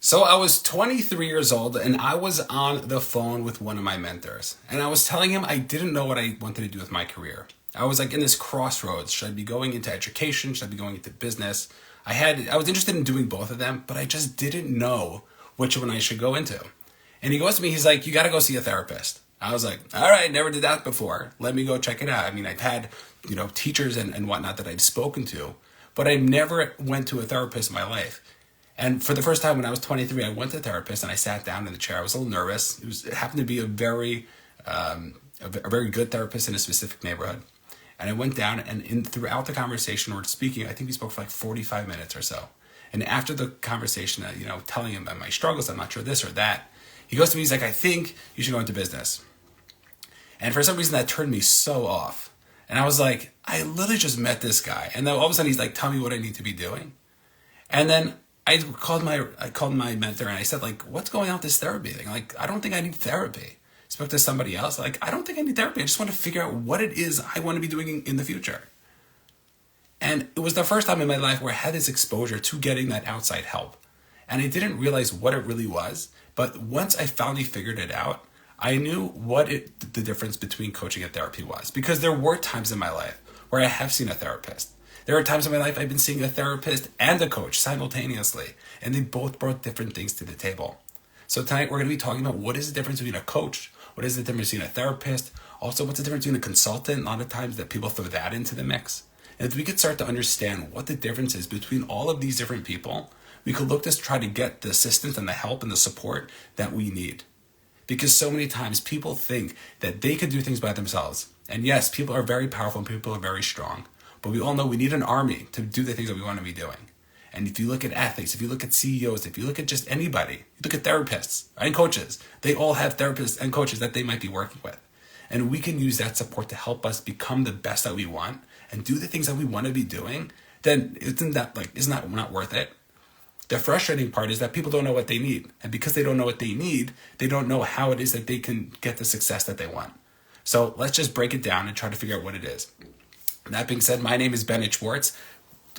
So I was 23 years old and I was on the phone with one of my mentors. And I was telling him I didn't know what I wanted to do with my career. I was like in this crossroads. Should I be going into education? Should I be going into business? I was interested in doing both of them, but I just didn't know which one I should go into. And he goes to me, he's like, you got to go see a therapist. I was like, all right, never did that before. Let me go check it out. I mean, I've had, teachers and whatnot that I'd spoken to, but I never went to a therapist in my life. And for the first time when I was 23, I went to a therapist and I sat down in the chair. I was a little nervous. It happened to be a very good therapist in a specific neighborhood. And I went down and throughout the conversation we're speaking, I think we spoke for like 45 minutes or so. And after the conversation, telling him about my struggles, I'm not sure this or that, he goes to me, he's like, I think you should go into business. And for some reason that turned me so off. And I was like, I literally just met this guy. And then all of a sudden he's like, tell me what I need to be doing. And then I called my mentor and I said, like, what's going on with this therapy thing? Like, I don't think I need therapy. Spoke to somebody else. Like, I don't think I need therapy. I just want to figure out what it is I want to be doing in the future. And it was the first time in my life where I had this exposure to getting that outside help. And I didn't realize what it really was. But once I finally figured it out, I knew the difference between coaching and therapy was. Because there were times in my life where I have seen a therapist. There are times in my life I've been seeing a therapist and a coach simultaneously, and they both brought different things to the table. So tonight we're going to be talking about what is the difference between a coach, what is the difference between a therapist, also what's the difference between a consultant. A lot of times that people throw that into the mix. And if we could start to understand what the difference is between all of these different people, we could look to try to get the assistance and the help and the support that we need. Because so many times people think that they could do things by themselves. And yes, people are very powerful and people are very strong. But we all know we need an army to do the things that we want to be doing. And if you look at athletes, if you look at CEOs, if you look at just anybody, you look at therapists and coaches, they all have therapists and coaches that they might be working with. And we can use that support to help us become the best that we want and do the things that we want to be doing. Then isn't that not worth it? The frustrating part is that people don't know what they need. And because they don't know what they need, they don't know how it is that they can get the success that they want. So let's just break it down and try to figure out what it is. That being said, my name is Bennett Schwartz.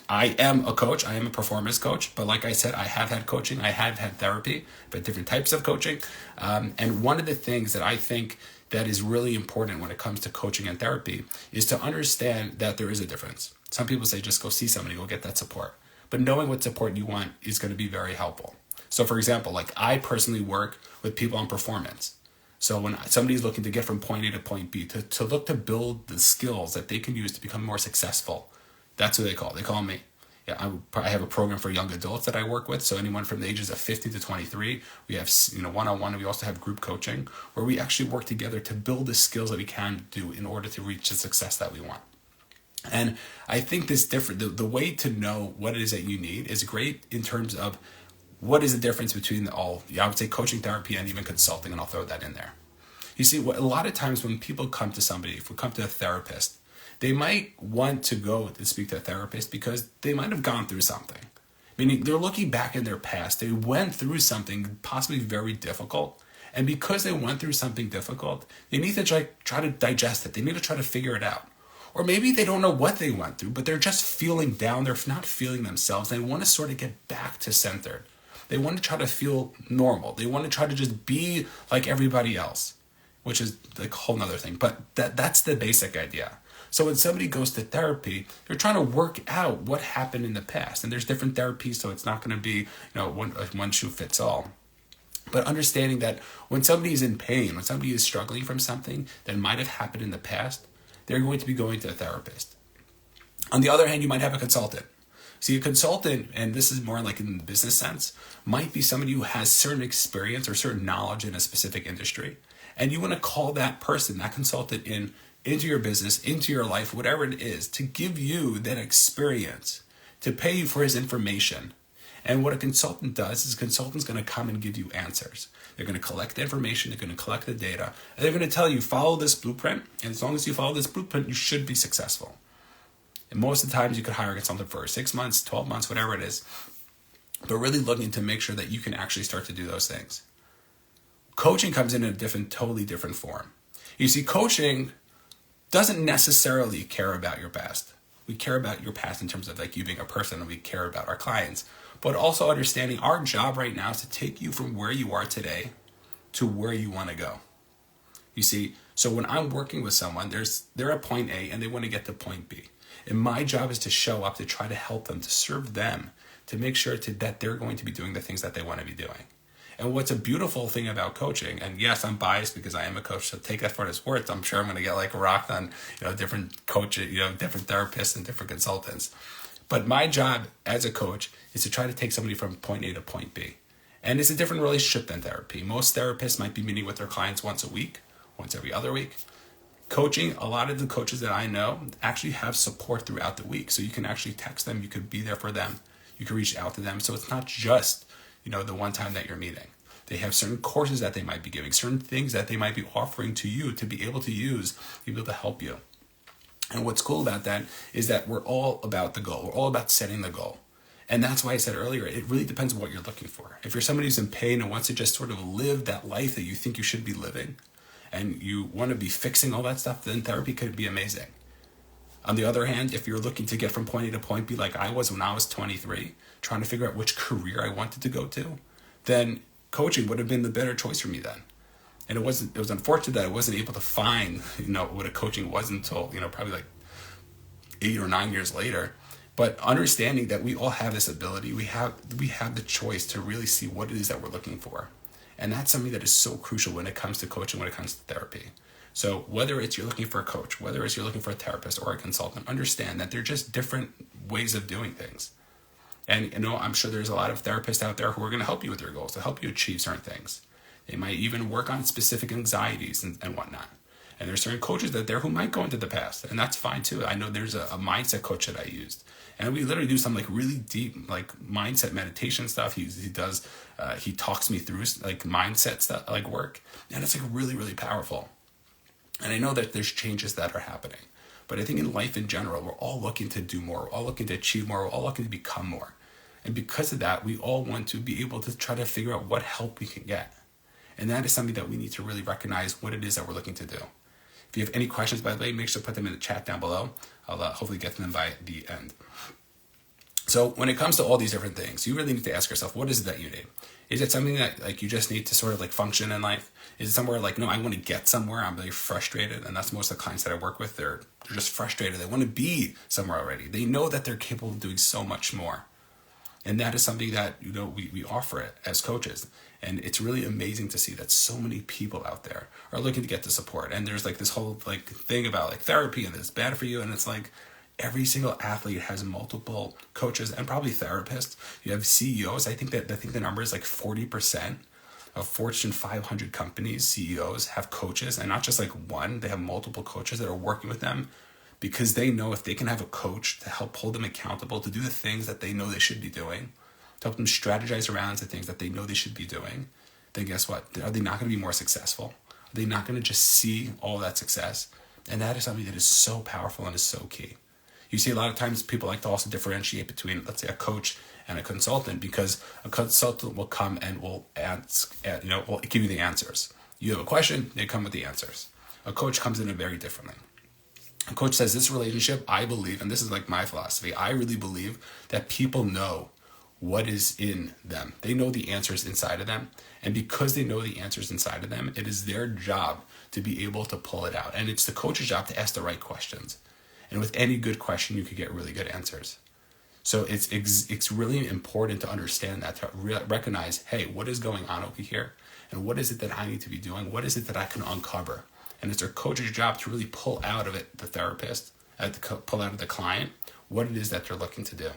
I am a coach. I am a performance coach. But like I said, I have had coaching. I have had therapy, but different types of coaching. And one of the things that I think that is really important when it comes to coaching and therapy is to understand that there is a difference. Some people say just go see somebody, go get that support. But knowing what support you want is going to be very helpful. So for example, like I personally work with people on performance. So when somebody's looking to get from point A to point B, to look to build the skills that they can use to become more successful, that's who they call. They call me. Yeah, I have a program for young adults that I work with. So anyone from the ages of 50 to 23, we have one-on-one, and we also have group coaching where we actually work together to build the skills that we can do in order to reach the success that we want. And I think the way to know what it is that you need is great in terms of what is the difference between I would say coaching, therapy, and even consulting, and I'll throw that in there. You see, a lot of times when people come to somebody, if we come to a therapist, they might want to go to speak to a therapist because they might have gone through something. Meaning they're looking back in their past. They went through something possibly very difficult. And because they went through something difficult, they need to try to digest it. They need to try to figure it out. Or maybe they don't know what they went through, but they're just feeling down. They're not feeling themselves. They want to sort of get back to centered. They want to try to feel normal. They want to try to just be like everybody else, which is like a whole nother thing. But that's the basic idea. So when somebody goes to therapy, they're trying to work out what happened in the past. And there's different therapies, so it's not going to be one shoe fits all. But understanding that when somebody is in pain, when somebody is struggling from something that might have happened in the past, they're going to be going to a therapist. On the other hand, you might have a consultant. See, a consultant, and this is more like in the business sense, might be somebody who has certain experience or certain knowledge in a specific industry. And you want to call that person, that consultant into your business, into your life, whatever it is, to give you that experience, to pay you for his information. And what a consultant does is a consultant's going to come and give you answers. They're going to collect the information, they're going to collect the data, and they're going to tell you, follow this blueprint, and as long as you follow this blueprint, you should be successful. And most of the times you could hire a consultant for 6 months, 12 months, whatever it is, but really looking to make sure that you can actually start to do those things. Coaching comes in a totally different form. You see, coaching doesn't necessarily care about your past. We care about your past in terms of like you being a person, and we care about our clients. but also understanding our job right now is to take you from where you are today to where you want to go. You see, so when I'm working with someone, they're at point A and they want to get to point B. And my job is to show up to try to help them, to serve them, to make sure that they're going to be doing the things that they want to be doing. And what's a beautiful thing about coaching, and yes, I'm biased because I am a coach, so take that for what it's worth. I'm sure I'm going to get like rocked on, different coaches, different therapists and different consultants. But my job as a coach is to try to take somebody from point A to point B. And it's a different relationship than therapy. Most therapists might be meeting with their clients once a week, once every other week. Coaching, a lot of the coaches that I know actually have support throughout the week. So you can actually text them, you could be there for them, you can reach out to them. So it's not just the one time that you're meeting. They have certain courses that they might be giving, certain things that they might be offering to you to be able to use, to be able to help you. And what's cool about that is that we're all about the goal. We're all about setting the goal. And that's why I said earlier, it really depends on what you're looking for. If you're somebody who's in pain and wants to just sort of live that life that you think you should be living, and you want to be fixing all that stuff, then therapy could be amazing. On the other hand, if you're looking to get from point A to point B like I was when I was 23, trying to figure out which career I wanted to go to, then coaching would have been the better choice for me then. And it was unfortunate that I wasn't able to find, what a coaching was until, probably like 8 or 9 years later. But understanding that we all have this ability, we have the choice to really see what it is that we're looking for. And that's something that is so crucial when it comes to coaching, when it comes to therapy. So whether it's you're looking for a coach, whether it's you're looking for a therapist or a consultant, understand that they're just different ways of doing things. And I'm sure there's a lot of therapists out there who are going to help you with your goals, to help you achieve certain things. They might even work on specific anxieties and whatnot. And there's certain coaches out there who might go into the past, and that's fine too. I know there's a mindset coach that I used, and we literally do some like really deep like mindset meditation stuff. He talks me through like mindset stuff, like work, and it's like really, really powerful. And I know that there's changes that are happening, but I think in life in general, we're all looking to do more. We're all looking to achieve more. We're all looking to become more. And because of that, we all want to be able to try to figure out what help we can get. And that is something that we need to really recognize what it is that we're looking to do. If you have any questions, by the way, make sure to put them in the chat down below. I'll hopefully get to them by the end. So when it comes to all these different things, you really need to ask yourself, what is it that you need? Is it something that like you just need to sort of like function in life? Is it somewhere like, no, I want to get somewhere. I'm really frustrated. And that's most of the clients that I work with. They're just frustrated. They want to be somewhere already. They know that they're capable of doing so much more. And that is something that, we offer it as coaches. And it's really amazing to see that so many people out there are looking to get the support. And there's like this whole like thing about like therapy and it's bad for you. And it's like every single athlete has multiple coaches and probably therapists. You have CEOs. I think the number is like 40% of Fortune 500 companies, CEOs have coaches, and not just like one. They have multiple coaches that are working with them because they know if they can have a coach to help hold them accountable to do the things that they know they should be doing, to help them strategize around the things that they know they should be doing, then guess what? Are they not going to be more successful? Are they not going to just see all that success? And that is something that is so powerful and is so key. You see a lot of times people like to also differentiate between, let's say, a coach and a consultant, because a consultant will come and will will give you the answers. You have a question, they come with the answers. A coach comes in very differently. A coach says, this relationship, I believe, and this is like my philosophy, I really believe that people know what is in them. They know the answers inside of them. And because they know the answers inside of them, it is their job to be able to pull it out. And it's the coach's job to ask the right questions. And with any good question, you could get really good answers. So it's really important to understand that, to recognize, hey, what is going on over here? And what is it that I need to be doing? What is it that I can uncover? And it's our coach's job to really pull out of it, the therapist, pull out of the client, what it is that they're looking to do.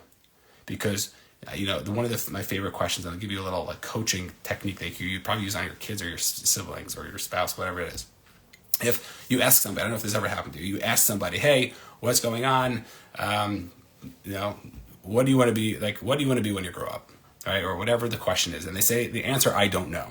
Because, one of my favorite questions, and I'll give you a little like coaching technique that you probably use on your kids or your siblings or your spouse, whatever it is. If you ask somebody, I don't know if this ever happened to you, you ask somebody, hey, what's going on? What do you want to be like? What do you want to be when you grow up? Right? Or whatever the question is. And they say the answer, I don't know.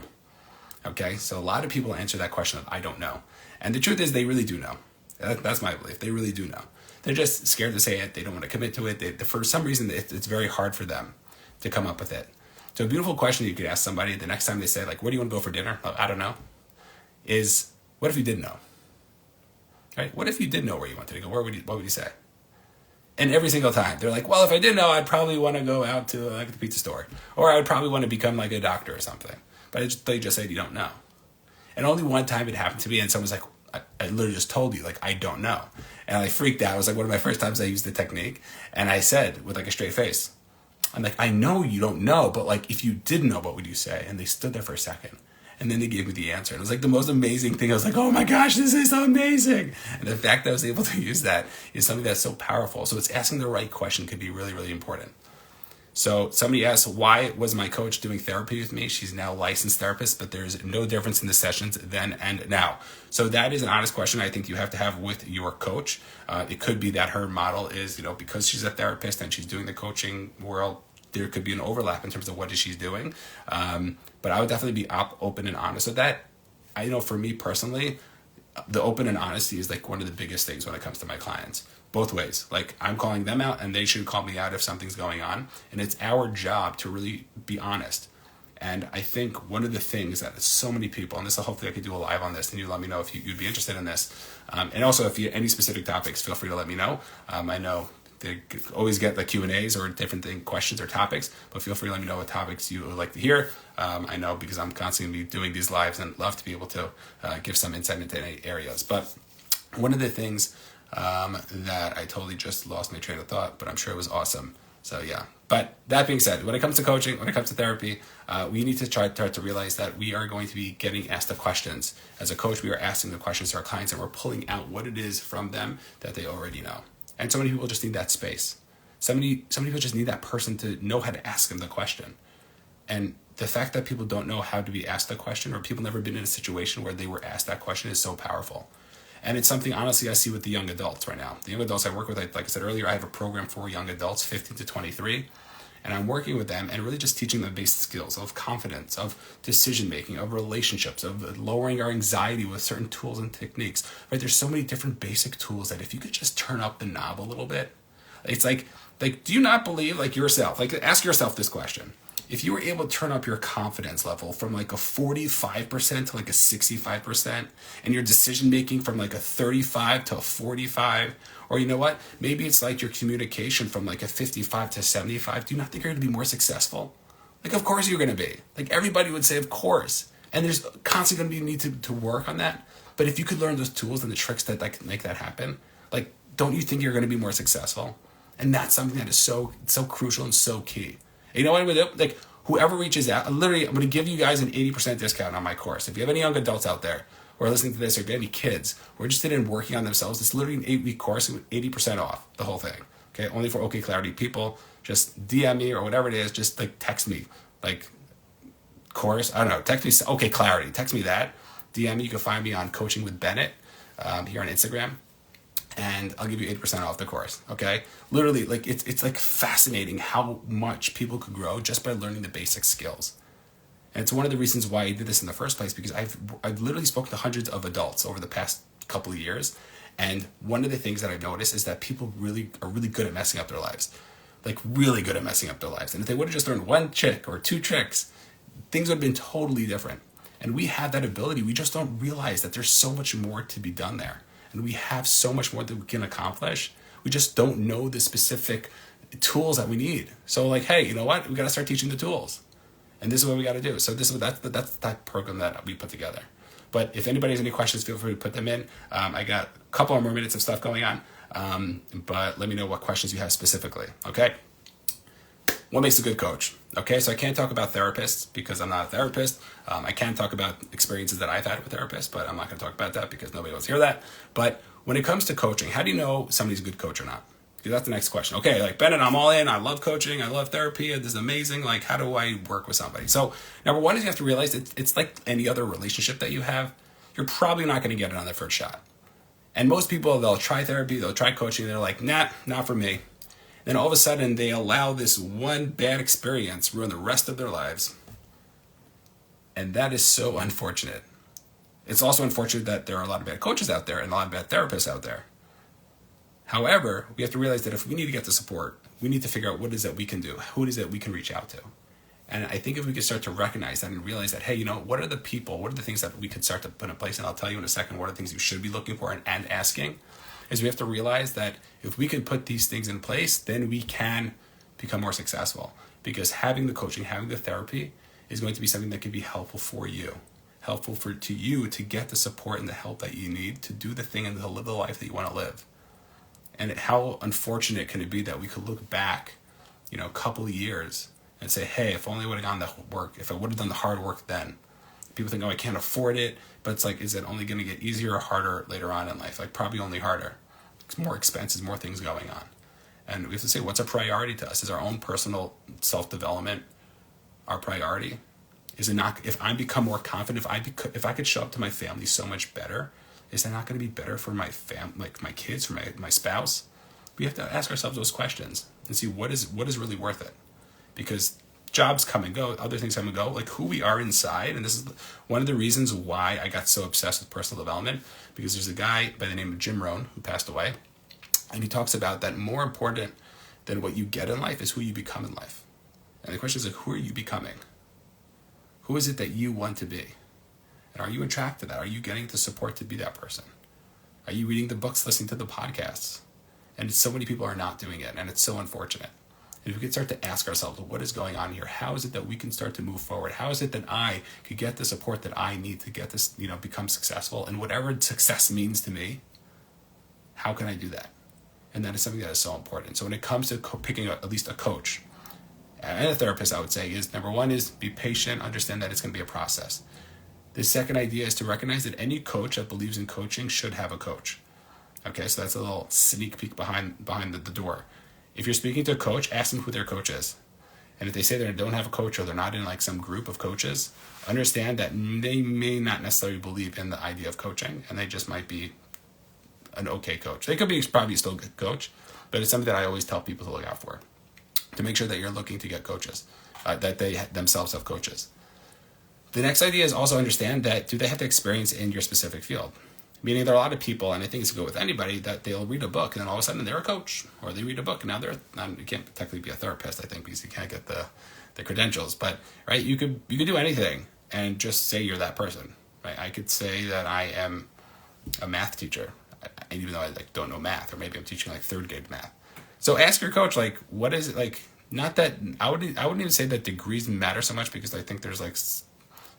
Okay. So a lot of people answer that question of I don't know. And the truth is they really do know. That's my belief. They really do know. They're just scared to say it. They don't want to commit to it. For some reason, it's very hard for them to come up with it. So a beautiful question you could ask somebody the next time they say, like, where do you want to go for dinner? I don't know. Is, what if you didn't know? Right? What if you did know where you wanted to go? What would you say? And every single time they're like, well, if I didn't know, I'd probably want to go out to like the pizza store, or I would probably want to become like a doctor or something. But they just said, you don't know. And only one time it happened to me, and someone's like, I literally just told you, like, I don't know. And I freaked out. It was like one of my first times I used the technique. And I said with like a straight face, I'm like, I know you don't know, but like, if you did know, what would you say? And they stood there for a second. And then they gave me the answer. And it was like the most amazing thing. I was like, oh my gosh, this is so amazing. And the fact that I was able to use that is something that's so powerful. So it's asking the right question could be really, really important. So somebody asked, why was my coach doing therapy with me? She's now a licensed therapist, but there's no difference in the sessions then and now. So that is an honest question I think you have to have with your coach. It could be that her model is, because she's a therapist and she's doing the coaching world, there could be an overlap in terms of what she's doing. But I would definitely be open and honest with that. I know for me personally, the open and honesty is like one of the biggest things when it comes to my clients. Both ways. Like, I'm calling them out and they should call me out if something's going on. And it's our job to really be honest. And I think one of the things that so many people, and this will hopefully I could do a live on this, and you let me know if you'd be interested in this. And also if you any specific topics, feel free to let me know. I know they always get the Q&As or different questions or topics, but feel free to let me know what topics you would like to hear. I know because I'm constantly doing these lives and love to be able to give some insight into any areas. But one of the things that I totally just lost my train of thought, but I'm sure it was awesome. So yeah. But that being said, when it comes to coaching, when it comes to therapy, we need to start to realize that we are going to be getting asked the questions. As a coach, we are asking the questions to our clients and we're pulling out what it is from them that they already know. And so many people just need that space. So many people just need that person to know how to ask them the question. And the fact that people don't know how to be asked the question, or people never been in a situation where they were asked that question, is so powerful. And it's something, honestly, I see with the young adults right now. The young adults I work with, like I said earlier, I have a program for young adults, 15 to 23. And I'm working with them and really just teaching them basic skills of confidence, of decision-making, of relationships, of lowering our anxiety with certain tools and techniques. Right? There's so many different basic tools that if you could just turn up the knob a little bit, it's like do you not believe, like yourself, like ask yourself this question. If you were able to turn up your confidence level from like a 45% to like a 65%, and your decision making from like a 35 to a 45, or you know what, maybe it's like your communication from like a 55 to 75, do you not think you're going to be more successful? Like, of course you're going to be. Like, everybody would say, of course. And there's constantly going to be a need to work on that. But if you could learn those tools and the tricks that like make that happen, like, don't you think you're going to be more successful? And that's something that is so crucial and so key. You know what I'm going to do? Like, whoever reaches out, I'm going to give you guys an 80% discount on my course. If you have any young adults out there who are listening to this, or any kids who are interested in working on themselves, it's literally an 8-week course with 80% off the whole thing. Okay, only for OKclarity people. Just DM me or whatever it is. Just like text me, like course. I don't know. Text me OKclarity. Text me that. DM me. You can find me on Coaching with Bennett here on Instagram. And I'll give you 80% off the course, okay? Literally, like, it's like fascinating how much people could grow just by learning the basic skills. And it's one of the reasons why I did this in the first place, because I've literally spoken to hundreds of adults over the past couple of years. And one of the things that I've noticed is that people are really good at messing up their lives. Like, really good at messing up their lives. And if they would have just learned one trick or two tricks, things would have been totally different. And we have that ability. We just don't realize that there's so much more to be done there. And we have so much more that we can accomplish. We just don't know the specific tools that we need. So like, hey, you know what? We got to start teaching the tools. And this is what we got to do. So that's that program that we put together. But if anybody has any questions, feel free to put them in. I got a couple more minutes of stuff going on. But let me know what questions you have specifically. Okay. What makes a good coach? Okay, so I can't talk about therapists because I'm not a therapist. I can talk about experiences that I've had with therapists, but I'm not going to talk about that because nobody wants to hear that. But when it comes to coaching, how do you know somebody's a good coach or not? Because that's the next question. Okay, like, Bennett, I'm all in. I love coaching. I love therapy. This is amazing. Like, how do I work with somebody? So number one is you have to realize it's like any other relationship that you have. You're probably not going to get it on the first shot. And most people, they'll try therapy, they'll try coaching, and they're like, nah, not for me. Then all of a sudden they allow this one bad experience ruin the rest of their lives. And that is so unfortunate. It's also unfortunate that there are a lot of bad coaches out there and a lot of bad therapists out there. However, we have to realize that if we need to get the support, we need to figure out what it is that we can do, who it is that we can reach out to. And I think if we can start to recognize that and realize that, hey, you know, what are the people, what are the things that we could start to put in place? And I'll tell you in a second what are the things you should be looking for and asking. is we have to realize that if we can put these things in place, then we can become more successful. Because having the coaching, having the therapy is going to be something that can be helpful for you. Helpful to you to get the support and the help that you need to do the thing and to live the life that you want to live. And how unfortunate can it be that we could look back, a couple of years and say, hey, if only I would have gone the work, if I would have done the hard work then. People think, oh, I can't afford it. But it's like, is it only going to get easier or harder later on in life? Like, probably only harder. It's more expenses, more things going on. And we have to say, what's a priority to us? Is our own personal self-development our priority? Is it not, if I become more confident, if I could show up to my family so much better, is that not going to be better for my like my kids, for my spouse? We have to ask ourselves those questions and see what is really worth it. Because jobs come and go, other things come and go, like who we are inside. And this is one of the reasons why I got so obsessed with personal development, because there's a guy by the name of Jim Rohn who passed away. And he talks about that more important than what you get in life is who you become in life. And the question is, like, who are you becoming? Who is it that you want to be? And are you attracted to that? Are you getting the support to be that person? Are you reading the books, listening to the podcasts? And so many people are not doing it, and it's so unfortunate. And if we could start to ask ourselves, what is going on here? How is it that we can start to move forward? How is it that I could get the support that I need to get this, become successful? And whatever success means to me, how can I do that? And that is something that is so important. So when it comes to picking at least a coach and a therapist, I would say is number one is be patient, understand that it's going to be a process. The second idea is to recognize that any coach that believes in coaching should have a coach. Okay, so that's a little sneak peek behind the door. If you're speaking to a coach, ask them who their coach is. And if they say they don't have a coach or they're not in like some group of coaches, understand that they may not necessarily believe in the idea of coaching, and they just might be an okay coach. They could be probably still a good coach, but it's something that I always tell people to look out for, to make sure that you're looking to get coaches, that they themselves have coaches. The next idea is also understand that do they have the experience in your specific field? Meaning there are a lot of people, and I think it's good with anybody, that they'll read a book and then all of a sudden they're a coach, or they read a book and now you can't technically be a therapist, I think, because you can't get the credentials. But right, you could do anything and just say you're that person. Right? I could say that I am a math teacher, and even though I don't know math, or maybe I'm teaching like third grade math. So ask your coach, like, what is it like? Not that I wouldn't even say that degrees matter so much, because I think there's like,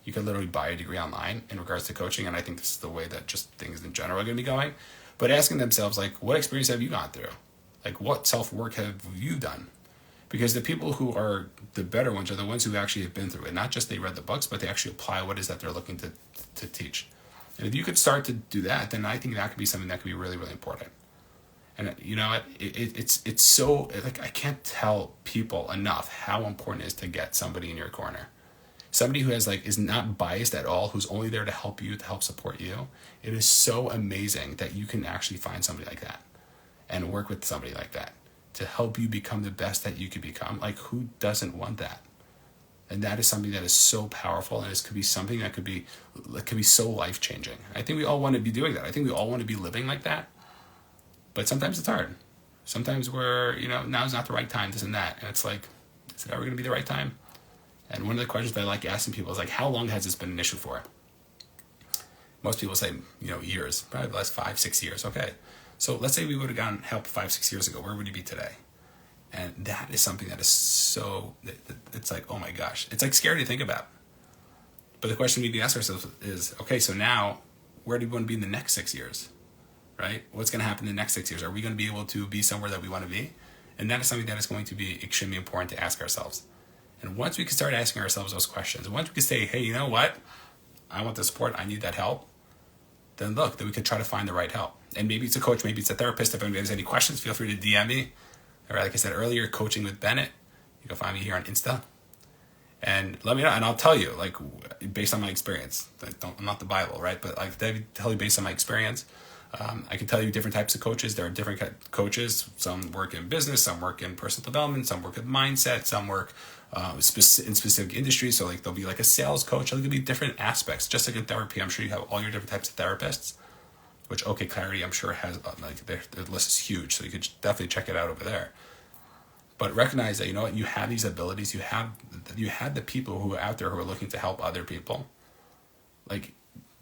you can literally buy a degree online in regards to coaching, and I think this is the way that just things in general are going to be going. But asking themselves, like, what experience have you gone through? Like, what self-work have you done? Because the people who are the better ones are the ones who actually have been through it. Not just they read the books, but they actually apply what it is that they're looking to teach. And if you could start to do that, then I think that could be something that could be really, really important. And you know what? It's so, like, I can't tell people enough how important it is to get somebody in your corner. Somebody who is not biased at all, who's only there to help you, to help support you. It is so amazing that you can actually find somebody like that and work with somebody like that to help you become the best that you could become. Like, who doesn't want that? And that is something that is so powerful, and it could be something that could be so life-changing. I think we all want to be doing that. I think we all want to be living like that. But sometimes it's hard. Sometimes now's not the right time, this and that. And it's like, is it ever going to be the right time? And one of the questions that I like asking people is like, how long has this been an issue for? Most people say, years, probably the last 5-6 years. Okay. So let's say we would have gotten help 5-6 years ago. Where would you be today? And that is something that is so, it's like, oh my gosh, it's like scary to think about. But the question we need to ask ourselves is, okay, so now where do we want to be in the next 6 years? Right? What's going to happen in the next 6 years? Are we going to be able to be somewhere that we want to be? And that is something that is going to be extremely important to ask ourselves. And once we can start asking ourselves those questions, once we can say, hey, you know what? I want the support. I need that help. Then then we can try to find the right help. And maybe it's a coach, maybe it's a therapist. If anybody has any questions, feel free to DM me. Or like I said earlier, coaching with Bennett. You can find me here on Insta. And let me know, and I'll tell you, like, based on my experience. I'm not the Bible, right? But I tell you based on my experience. I can tell you different types of coaches. There are different coaches. Some work in business, some work in personal development, some work in mindset, some work in specific industries. So like there'll be like a sales coach. There'll be different aspects. Just like in therapy, I'm sure you have all your different types of therapists, which OKclarity I'm sure has, like their list is huge. So you could definitely check it out over there. But recognize that, you know what, you have these abilities. You have the people who are out there who are looking to help other people. Like,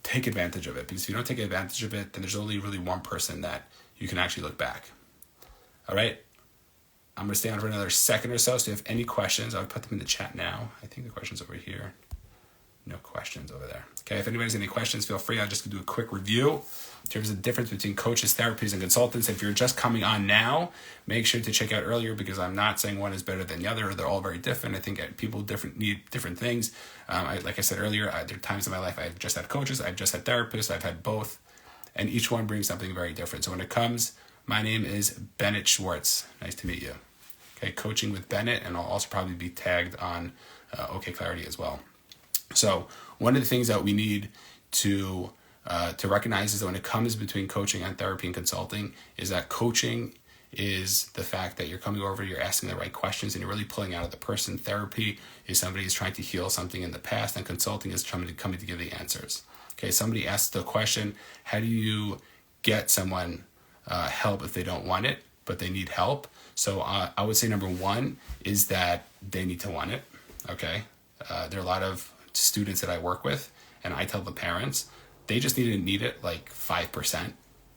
take advantage of it, because if you don't take advantage of it, then there's only really one person that you can actually look back. All right. I'm going to stay on for another second or so. So if you have any questions, I'll put them in the chat now. I think the question's over here. No questions over there. Okay, if anybody's any questions, feel free. I'll just do a quick review in terms of the difference between coaches, therapists, and consultants. If you're just coming on now, make sure to check out earlier, because I'm not saying one is better than the other. They're all very different. I think people need different things. Like I said earlier, there are times in my life I've just had coaches, I've just had therapists, I've had both, and each one brings something very different. So when it comes, my name is Bennett Schwartz. Nice to meet you. Okay, coaching with Bennett, and I'll also probably be tagged on OKclarity as well. So one of the things that we need to recognize is that when it comes between coaching and therapy and consulting, is that coaching is the fact that you're coming over, you're asking the right questions, and you're really pulling out of the person. Therapy is somebody who's trying to heal something in the past, and consulting is coming to give the answers. Okay, somebody asked the question, how do you get someone help if they don't want it, but they need help? So I would say number one is that they need to want it. Okay, there are a lot of students that I work with, and I tell the parents they just need it like 5%.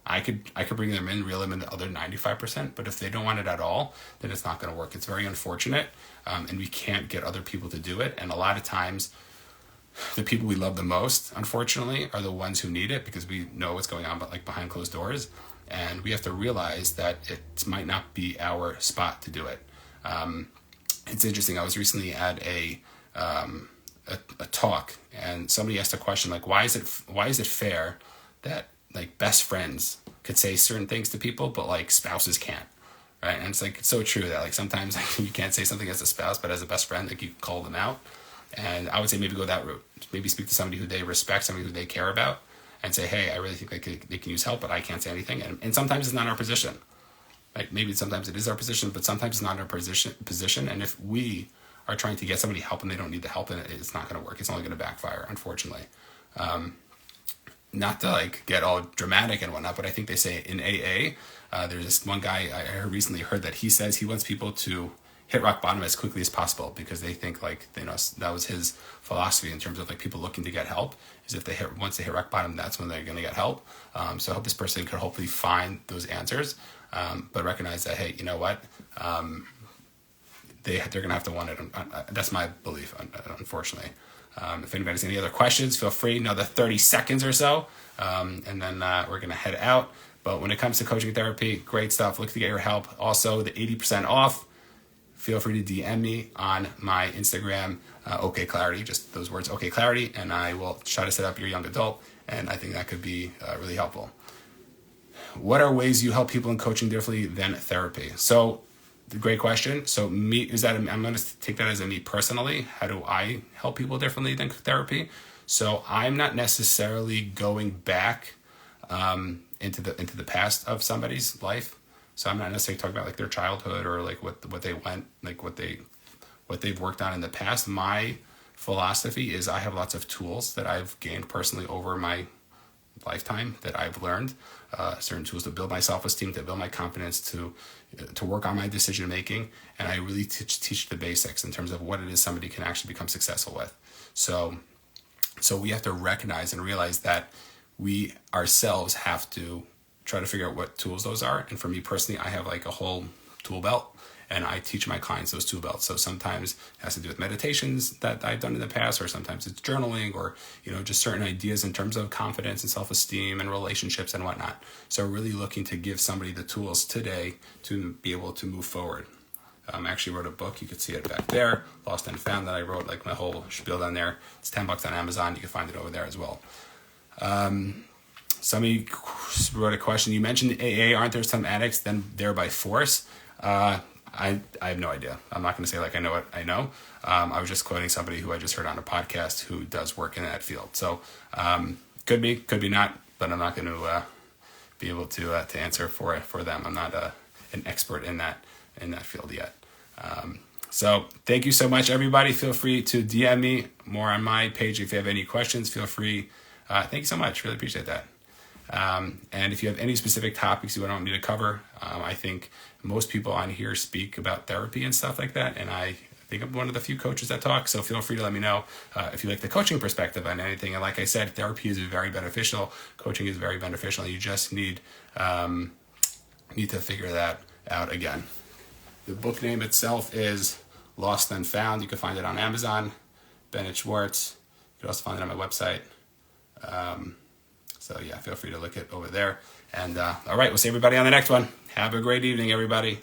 I could bring them in, reel them in the other 95%, but if they don't want it at all, then it's not going to work. It's very unfortunate, and we can't get other people to do it. And a lot of times, the people we love the most, unfortunately, are the ones who need it, because we know what's going on, but like behind closed doors, and we have to realize that it might not be our spot to do it. It's interesting. I was recently at a talk, and somebody asked a question like, why is it fair that like best friends could say certain things to people, but like spouses can't, right? And it's like, it's so true that like sometimes like, you can't say something as a spouse, but as a best friend, like you call them out. And I would say maybe go that route. Maybe speak to somebody who they respect, somebody who they care about, and say, hey, I really think they can use help, but I can't say anything. And sometimes it's not our position. Like maybe sometimes it is our position, but sometimes it's not our position. And if we are trying to get somebody help and they don't need the help, then it's not going to work. It's only going to backfire, unfortunately. Not to like get all dramatic and whatnot, but I think they say in AA, there's this one guy I recently heard that he says he wants people to hit rock bottom as quickly as possible, because they think like, that was his philosophy in terms of like people looking to get help, is if once they hit rock bottom, that's when they're going to get help. So I hope this person could hopefully find those answers, but recognize that, hey, you know what? They're going to have to want it. That's my belief, unfortunately. If anybody has any other questions, feel free. Another 30 seconds or so, and then we're going to head out. But when it comes to coaching therapy, great stuff. Look to get your help. Also, the 80% off, feel free to DM me on my Instagram, OKclarity, just those words, OKclarity, and I will try to set up your young adult, and I think that could be really helpful. What are ways you help people in coaching differently than therapy? So, great question. So I'm going to take that as a me personally. How do I help people differently than therapy? So I'm not necessarily going back into the past of somebody's life. So I'm not necessarily talking about like their childhood or like what they went, like what they've worked on in the past. My philosophy is I have lots of tools that I've gained personally over my lifetime that I've learned, certain tools to build my self-esteem, to build my confidence, to work on my decision making, and I really teach the basics in terms of what it is somebody can actually become successful with. So we have to recognize and realize that we ourselves have to try to figure out what tools those are. And for me personally, I have like a whole tool belt, and I teach my clients those tool belts. So sometimes it has to do with meditations that I've done in the past, or sometimes it's journaling, or just certain ideas in terms of confidence and self-esteem and relationships and whatnot. So really looking to give somebody the tools today to be able to move forward. I actually wrote a book. You could see it back there, Lost and Found, that I wrote like my whole spiel down there. It's $10 on Amazon. You can find it over there as well. Somebody wrote a question. You mentioned AA. Aren't there some addicts then there by force? I have no idea. I'm not going to say like I know what I know. I was just quoting somebody who I just heard on a podcast who does work in that field. So could be not, but I'm not going to be able to answer for them. I'm not an expert in that field yet. So thank you so much, everybody. Feel free to DM me more on my page if you have any questions. Feel free. Thank you so much. Really appreciate that. And if you have any specific topics you want me to cover, I think most people on here speak about therapy and stuff like that. And I think I'm one of the few coaches that talk. So feel free to let me know if you like the coaching perspective on anything. And like I said, therapy is very beneficial. Coaching is very beneficial. You just need need to figure that out again. The book name itself is Lost and Found. You can find it on Amazon. Bennett, Schwartz. You can also find it on my website. So yeah, feel free to look it over there. And all right, we'll see everybody on the next one. Have a great evening, everybody.